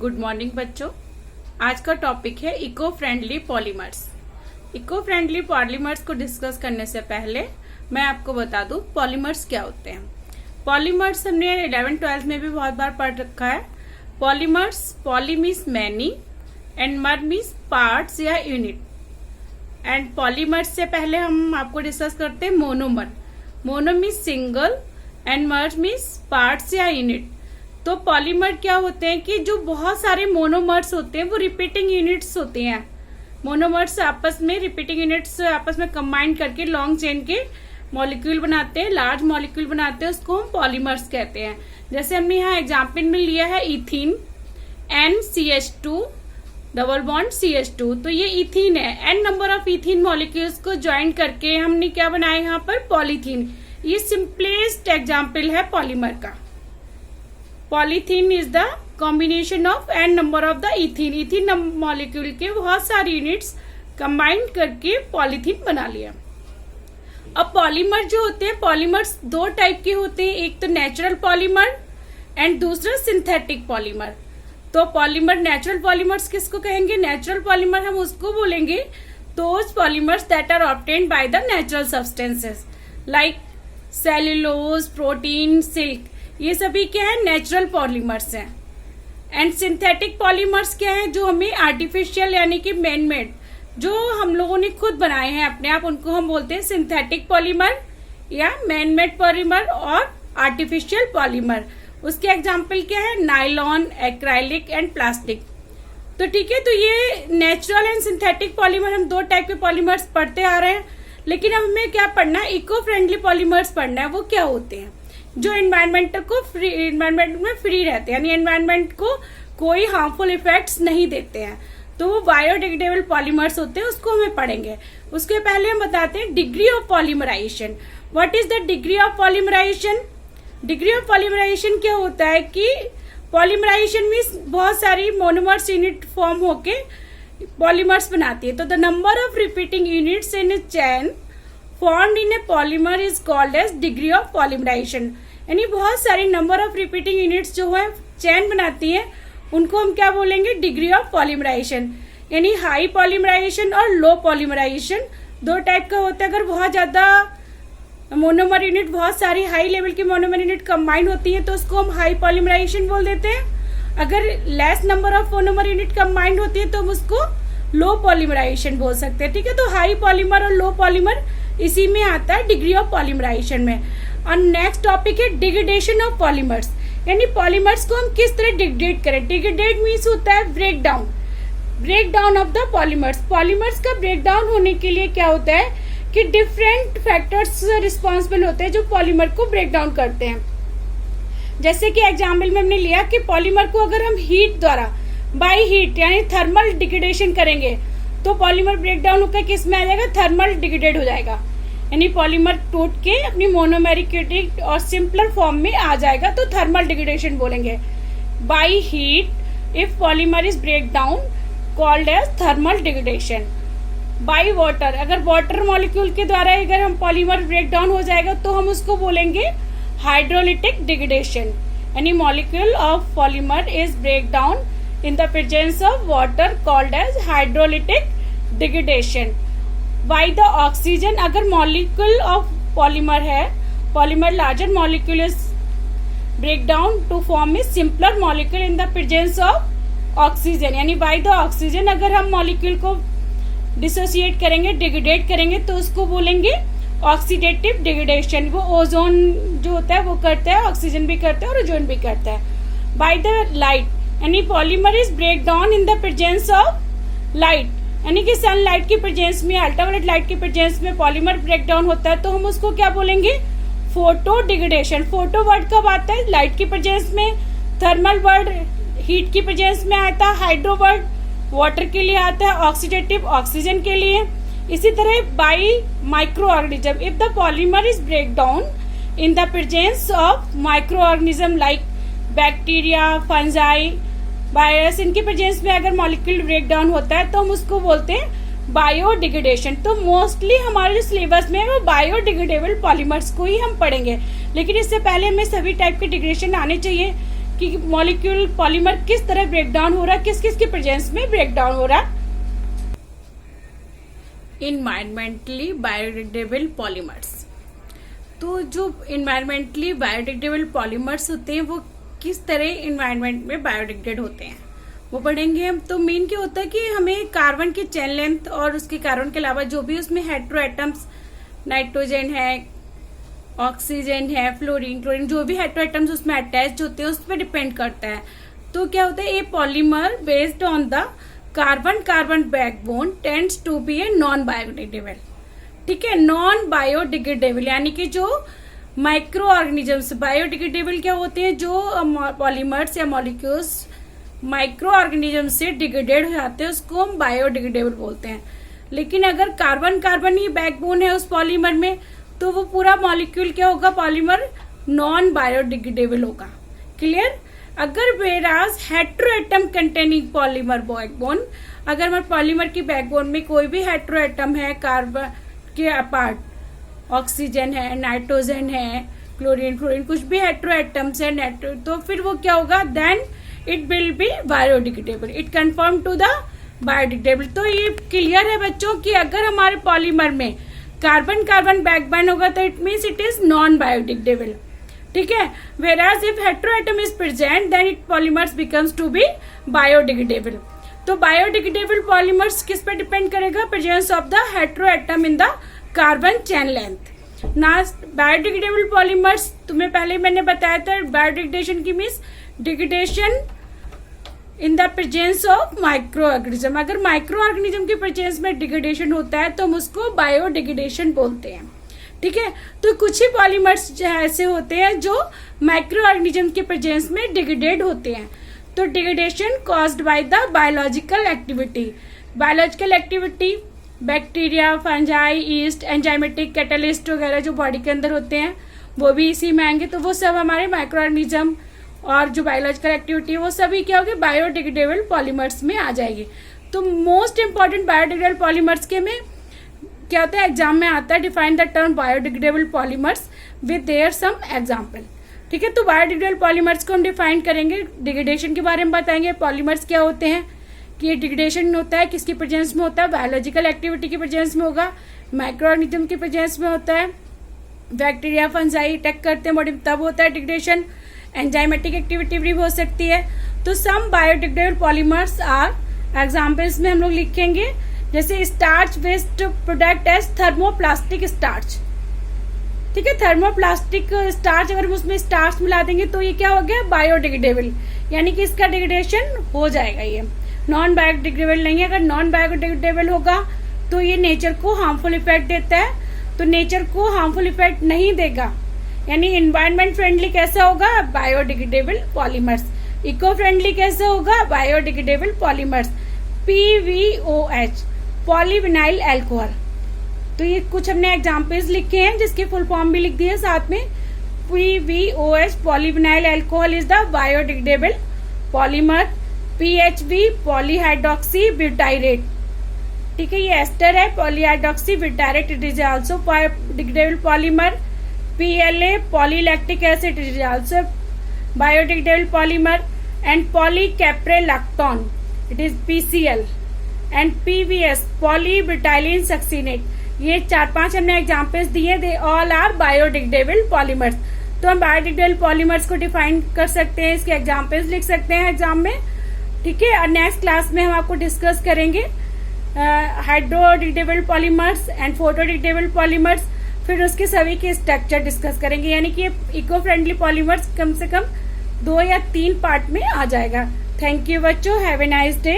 Good morning बच्चों। आज का टॉपिक है eco friendly polymers. Eco friendly polymers को डिस्कस करने से पहले मैं आपको बता दूं पॉलीमर्स क्या होते हैं। पॉलीमर्स हमने 11-12 में भी बहुत बार पढ़ रखा है। Polymers, poly means many and मर मीन्स पार्ट्स या यूनिट। एंड पॉलीमर्स से पहले हम आपको डिस्कस करते हैं monomer. Mono means single and मर मीन्स पार्ट्स या यूनिट। तो पॉलीमर क्या होते हैं कि जो बहुत सारे मोनोमर्स होते हैं वो रिपीटिंग यूनिट्स होते हैं। मोनोमर्स आपस में रिपीटिंग यूनिट्स आपस में कंबाइन करके लॉन्ग चेन के मॉलिक्यूल बनाते हैं, लार्ज मॉलिक्यूल बनाते हैं, उसको हम पॉलीमर्स कहते हैं। जैसे हमने यहाँ एग्जाम्पल में लिया है ethene, NCH2 double bond CH2। तो ये इथीन है, n number of ethene molecules को ज्वाइन करके हमने क्या बनाया यहाँ पर पॉलीथीन। ये सिंपलेस्ट एग्जाम्पल है पॉलीमर का। Polythene is the combination of n number of the ethene. Ethene molecule के बहुत सारी यूनिट्स कंबाइन करके पॉलीथीन बना लिया। अब पॉलीमर जो होते हैं, पॉलीमर्स दो टाइप के होते हैं, एक तो नेचुरल पॉलीमर एंड दूसरा सिंथेटिक पॉलीमर। तो पॉलीमर, नेचुरल पॉलीमर्स किसको कहेंगे? नेचुरल पॉलीमर हम उसको बोलेंगे those polymers that are obtained by the natural substances like cellulose, protein, silk. ये सभी क्या है? नेचुरल पॉलीमर्स हैं। एंड सिंथेटिक पॉलीमर्स क्या है? जो हमें आर्टिफिशियल यानी कि मैन मेड, जो हम लोगों ने खुद बनाए हैं अपने आप, उनको हम बोलते हैं सिंथेटिक पॉलीमर या मैन मेड पॉलीमर और आर्टिफिशियल पॉलीमर। उसके एग्जाम्पल क्या है? Nylon, acrylic and plastic. तो ठीक है, तो ये नेचुरल एंड सिंथेटिक पॉलीमर, हम दो टाइप के पॉलीमर्स पढ़ते आ रहे हैं। लेकिन अब हमें क्या पढ़ना है? इको फ्रेंडली पॉलीमर्स पढ़ना है। वो क्या होते हैं? जो एनवायरमेंट में फ्री रहते हैं, यानी एनवायरमेंट को कोई हार्मफुल इफेक्ट्स नहीं देते हैं। तो वो बायोडिग्रेडेबल पॉलीमर्स होते हैं, उसको हमें पढ़ेंगे। उसके पहले हम बताते हैं degree of polymerization. What is the degree of polymerization? Degree of polymerization क्या होता है कि पॉलीमराइजेशन मीन्स बहुत सारी मोनोमर्स यूनिट फॉर्म होके पॉलीमर्स बनाती है। तो the number of repeating units in a chain formed in a polymer is called as degree of polymerization। यानी बहुत सारी नंबर ऑफ रिपीटिंग यूनिट्स जो है चेन बनाती है, उनको हम क्या बोलेंगे? Degree of polymerization. यानी हाई पॉलीमराइजेशन और लो पॉलीमराइजेशन दो टाइप का होता है। अगर बहुत ज्यादा मोनोमर यूनिट, बहुत सारी हाई लेवल की मोनोमर यूनिट कंबाइन होती है तो उसको हम हाई पॉलीमराइजेशन बोल देते हैं। अगर less number of monomer unit combined होती है तो हम उसको लो पॉलीमराइजेशन बोल सकते हैं। ठीक है, तो हाई पॉलीमर और लो पॉलीमर इसी में आता है डिग्री ऑफ पॉलीमराइजेशन में। और नेक्स्ट टॉपिक है डिग्रेडेशन ऑफ पॉलीमर्स। यानी पॉलीमर्स को हम किस तरह डिग्रेड करें? डिग्रेडेड मीन्स होता है break down of the polymers. Polymers का ब्रेक डाउन होने के लिए क्या होता है कि डिफरेंट फैक्टर्स रिस्पॉन्सिबल होते हैं जो पॉलीमर को ब्रेक डाउन करते हैं। जैसे कि एग्जाम्पल में हमने लिया कि पॉलीमर को अगर हम हीट द्वारा, बाई हीट यानी थर्मल डिग्रेडेशन करेंगे तो पॉलीमर ब्रेक डाउन होकर किस में आ जाएगा? थर्मल डिग्रेडेड हो जाएगा। यानी पॉलीमर टूट के अपनी मोनोमेरिक और सिंपलर फॉर्म में आ जाएगा, तो थर्मल डिग्रेडेशन बोलेंगे। By heat if polymer is break down called as thermal degradation. By water, अगर वाटर मॉलिक्यूल के द्वारा अगर हम पॉलीमर ब्रेक डाउन हो जाएगा तो हम उसको बोलेंगे हाइड्रोलिटिक डिग्रेडेशन। यानी molecule of polymer is break down in the presence of water called as hydrolytic degradation by the oxygen। अगर molecule of polymer है, polymer larger molecule is break down to form a simpler molecule in the presence of oxygen। यानी by the oxygen अगर हम molecule को dissociate करेंगे, degrade करेंगे तो उसको बोलेंगे ऑक्सीडेटिव डिग्रेडेशन। वो ओजोन जो होता है वो करता है, ऑक्सीजन भी करता है और ओजोन भी करता है। बाय द लाइट, यानी polymer is break down in the presence of light. यानी कि सनलाइट की प्रेजेंस में, अल्ट्रावायलेट लाइट की प्रेजेंस में पॉलीमर ब्रेक डाउन होता है तो हम उसको क्या बोलेंगे? Photo degradation. फोटो वर्ड कब आता है? लाइट की प्रेजेंस में। थर्मल वर्ड हीट की प्रेजेंस में आता है। हाइड्रो वर्ड वाटर के लिए आता है। ऑक्सीडेटिव ऑक्सीजन के लिए। इसी तरह by micro organism, if the polymer is break down in the presence of micro organism like bacteria, fungi, virus, इनके प्रेजेंस में अगर मॉलिक्यूल ब्रेक डाउन होता है तो हम उसको बोलते हैं बायोडिग्रेडेशन। तो मोस्टली हमारे जो सिलेबस में है वो बायोडिग्रेडेबल पॉलीमर्स को ही हम पढ़ेंगे। लेकिन इससे पहले हमें सभी टाइप के डिग्रेडेशन आने चाहिए कि मॉलिक्यूल पॉलीमर किस तरह ब्रेक डाउन हो रहा है, किस किस के प्रेजेंस में ब्रेक डाउन हो रहा है। इन्वायरमेंटली बायोडिग्रेडेबल पॉलीमर्स, तो जो इन्वायरमेंटली बायोडिग्रेडेबल पॉलीमर्स होते हैं वो किस तरह इन्वायरमेंट में बायोडिग्रेड होते हैं वो पढ़ेंगे हम। तो मेन क्या होता है कि हमें कार्बन की चेन लेंथ और उसके कार्बन के अलावा जो भी उसमें हेटेरो एटम्स, नाइट्रोजन है, ऑक्सीजन है, फ्लोरीन, क्लोरीन, जो भी हेटेरो एटम्स उसमें अटैच होते हैं उस पर डिपेंड करता है। तो क्या होता है, ये polymer based on the carbon carbon backbone tends to be a non biodegradable. ठीक है, नॉन बायोडिग्रेडेबल यानी कि जो माइक्रो ऑर्गेनिजम्स, बायोडिग्रेडेबल क्या होते हैं, जो पॉलीमर्स या मॉलिक्यूल्स माइक्रो ऑर्गेनिज्म से डिग्रेडेड हो जाते हैं उसको हम बायोडिग्रेडेबल बोलते हैं। लेकिन अगर कार्बन कार्बन ही बैकबोन है उस पॉलीमर में तो वो पूरा मॉलिक्यूल क्या होगा, पॉलीमर नॉन बायोडिग्रेडेबल होगा। क्लियर। अगर whereas hetero atom containing polymer backbone, अगर हमारे पॉलीमर की बैकबोन में कोई भी हेटेरो एटम है कार्बन के अपार्ट, ऑक्सीजन है, नाइट्रोजन है, क्लोरीन, फ्लोरीन, कुछ भी हेटेरो एटम्स है, तो फिर वो क्या होगा, then it will be biodegradable, it confirm to the biodegradable. तो ये क्लियर है बच्चों कि अगर हमारे पॉलीमर में कार्बन कार्बन बैकबोन होगा तो it means it is non biodegradable. ठीक है, whereas if hetero atom is present then it polymers becomes to be biodegradable. तो बायोडिग्रेडेबल पॉलीमर्स किस पे डिपेंड करेगा, presence of the hetero atom in the carbon chain length. ना biodegradable polymers तुम्हें पहले मैंने बताया था, बायोडिग्रेडेशन की means degradation in the presence of micro organism. अगर माइक्रो ऑर्गेनिज्म के प्रेजेंस में डिग्रेडेशन होता है तो हम उसको बायोडिग्रेडेशन बोलते हैं। ठीक है, तो कुछ ही पॉलीमर्स ऐसे होते हैं जो माइक्रो ऑर्गेनिज्म के प्रेजेंस में डिग्रेडेड होते हैं। तो degradation caused by the biological activity, biological activity bacteria, fungi, east, enzymatic catalyst वगैरह जो बॉडी के अंदर होते हैं वो भी इसी में आएंगे। तो वो सब हमारे माइक्रो ऑर्गेनिज्म और जो बायोलॉजिकल एक्टिविटी है वो सभी क्या होगी, बायोडिग्रेडेबल पॉलीमर्स में आ जाएगी। तो मोस्ट इंपॉर्टेंट बायोडिग्रेडेबल पॉलीमर्स के में क्या होता है, एग्जाम में आता है, define the term biodegradable polymers with their some example. ठीक है, तो बायोडिग्रेडेबल पॉलीमर्स को हम डिफाइन करेंगे, डिग्रेडेशन के बारे में बताएंगे, पॉलीमर्स क्या होते हैं, कि ये डिग्रेडेशन होता है किसकी प्रेजेंस में होता है, बायोलॉजिकल एक्टिविटी की प्रेजेंस में होगा, माइक्रो ऑर्गेनिज्म की प्रेजेंस में होता है, बैक्टीरिया फंजाई अटैक करते हैं बॉडी तब होता है डिग्रेडेशन, एंजाइमेटिक एक्टिविटी भी हो सकती है। तो some biodegradable polymers are, examples में हम लोग लिखेंगे जैसे starch waste product as thermoplastic starch. ठीक है, थर्मोप्लास्टिक स्टार्च, अगर हम उसमें स्टार्च मिला देंगे तो ये क्या हो गया, बायोडिग्रेडेबल, यानी कि इसका डिग्रेडेशन हो जाएगा। ये नॉन बायोडिग्रेडेबल नहीं है। अगर नॉन बायोडिग्रेडेबल होगा तो ये नेचर को हार्मफुल इफेक्ट देता है, तो नेचर को हार्मफुल इफेक्ट नहीं देगा। यानी इन्वायरमेंट फ्रेंडली कैसा होगा, बायोडिग्रेडेबल पॉलीमर्स। इको फ्रेंडली कैसा होगा, biodegradable polymers. PVOH polyvinyl alcohol. तो ये कुछ हमने एग्जाम्पल्स लिखे हैं जिसके फुल फॉर्म भी लिख दिए साथ में। PVOH polyvinyl alcohol is the biodegradable polymer. PHB polyhydroxy butyrate. ठीक है, ये एस्टर है, polyhydroxy butyrate, it is also biodegradable polymer. PLA polylactic acid is also biodegradable polymer, and polycaprolactone, it is PCl, and PBS polybutylene succinate। ये 4-5 हमने examples दिए, they all are biodegradable polymers. तो हम biodegradable polymers को define कर सकते हैं, इसके एग्जाम्पल्स लिख सकते हैं एग्जाम में। ठीक है, और नेक्स्ट क्लास में हम आपको डिस्कस करेंगे हाइड्रोडिग्रेडेबल पॉलीमर्स एंड फोटोडिग्रेडेबल पॉलीमर्स, फिर उसके सभी के स्ट्रक्चर डिस्कस करेंगे। यानी कि इको फ्रेंडली पॉलीमर्स कम से कम 2 या 3 पार्ट में आ जाएगा। थैंक यू बच्चों, हैव ए नाइस डे।